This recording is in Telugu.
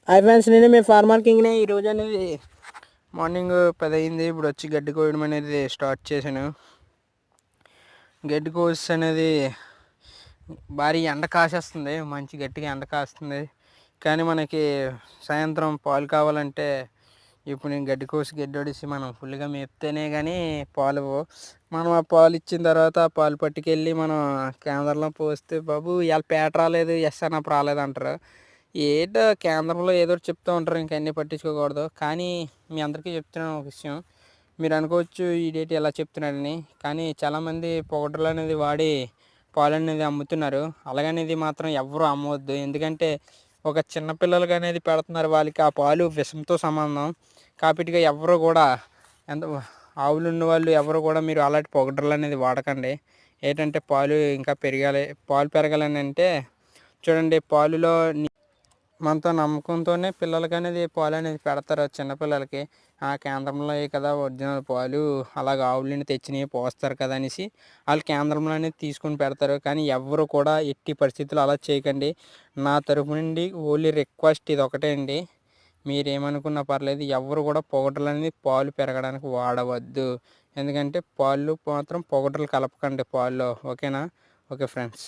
హాయ్ ఫ్రెండ్స్, నేను మీ ఫార్మర్ కింగ్నే. ఈరోజు అనేది మార్నింగ్ 10 అయింది. ఇప్పుడు వచ్చి గడ్డి కోయడం అనేది స్టార్ట్ చేశాను. గడ్డి కోసి అనేది భారీ ఎండ కాసేస్తుంది, మంచి గట్టిగా ఎండ కాస్తుంది. కానీ మనకి సాయంత్రం పాలు కావాలంటే ఇప్పుడు నేను గడ్డి కోసి గడ్డి ఒడిసి మనం ఫుల్గా మేపితేనే కానీ పాలు. మనం ఆ పాలు ఇచ్చిన తర్వాత ఆ పాలు పట్టుకెళ్ళి మనం కేంద్రంలో పోస్తే బాబు ఇవాళ పేట రాలేదు, ఎస్ఎన్ఎఫ్ రాలేదు అంటారు. ఏదో కేంద్రంలో ఏదో చెప్తూ ఉంటారు, ఇంకా అన్నీ పట్టించుకోకూడదు. కానీ మీ అందరికీ చెప్తున్నాను ఒక విషయం. మీరు అనుకోవచ్చు ఈ డేట్ ఎలా చెప్తున్నారని, కానీ చాలామంది పౌడర్లు అనేది వాడి పాలు అనేది అమ్ముతున్నారు. అలాగనేది మాత్రం ఎవరు అమ్మవద్దు. ఎందుకంటే ఒక చిన్నపిల్లలకి అనేది పెడుతున్నారు, వాళ్ళకి ఆ పాలు విషంతో సంబంధం. కాబట్టి ఎవరు కూడా ఎంత ఆవులు ఉన్న వాళ్ళు ఎవరు కూడా మీరు అలాంటి పౌడర్లు అనేది వాడకండి. ఏంటంటే పాలు ఇంకా పెరగాలి, పాలు పెరగాలని అంటే చూడండి, పాలులో మనతో నమ్మకంతోనే పిల్లలకి అనేది పాలు అనేది పెడతారు. చిన్నపిల్లలకి ఆ కేంద్రంలో కదా ఒరిజినల్ పాలు, అలాగ ఆవులని తెచ్చినవి పోస్తారు కదా అనేసి వాళ్ళు కేంద్రంలో అనేది తీసుకుని పెడతారు. కానీ ఎవరు కూడా ఎట్టి పరిస్థితుల్లో అలా చేయకండి. నా తరపు నుండి ఓన్లీ రిక్వెస్ట్ ఇది ఒకటే అండి. మీరేమనుకున్నా పర్లేదు, ఎవరు కూడా పౌడర్లు అనేది పాలు పెరగడానికి వాడవద్దు. ఎందుకంటే పాలు మాత్రం పౌడర్లు కలపకండి పాల్లో. ఓకేనా? Okay friends.